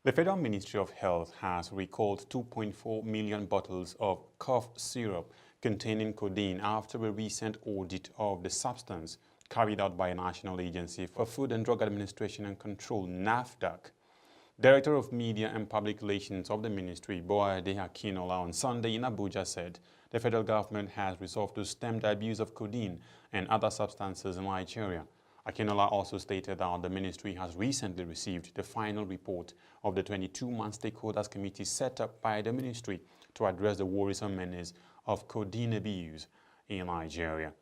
The Federal Ministry of Health has recalled 2.4 million bottles of cough syrup containing codeine after a recent audit of the substance carried out by a National Agency for Food and Drug Administration and Control, NAFDAC. Director of Media and Public Relations of the ministry, Boade Akinola, on Sunday in Abuja said the federal government has resolved to stem the abuse of codeine and other substances in Nigeria. Akinola also stated that the ministry has recently received the final report of the 22-man stakeholders committee set up by the ministry to address the worrisome menace of codeine abuse in Nigeria.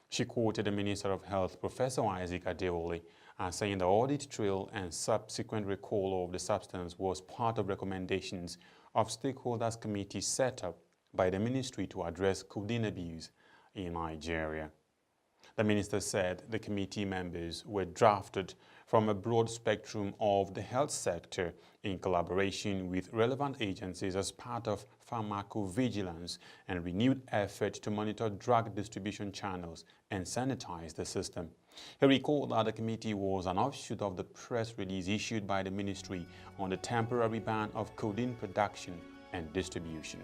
She quoted the Minister of Health, Professor Isaac Adewole, as saying the audit trail and subsequent recall of the substance was part of recommendations of stakeholders committee set up by the ministry to address codeine abuse in Nigeria. The minister said the committee members were drafted from a broad spectrum of the health sector in collaboration with relevant agencies as part of pharmacovigilance and renewed effort to monitor drug distribution channels and sanitize the system. He recalled that the committee was an offshoot of the press release issued by the ministry on the temporary ban of codeine production and distribution.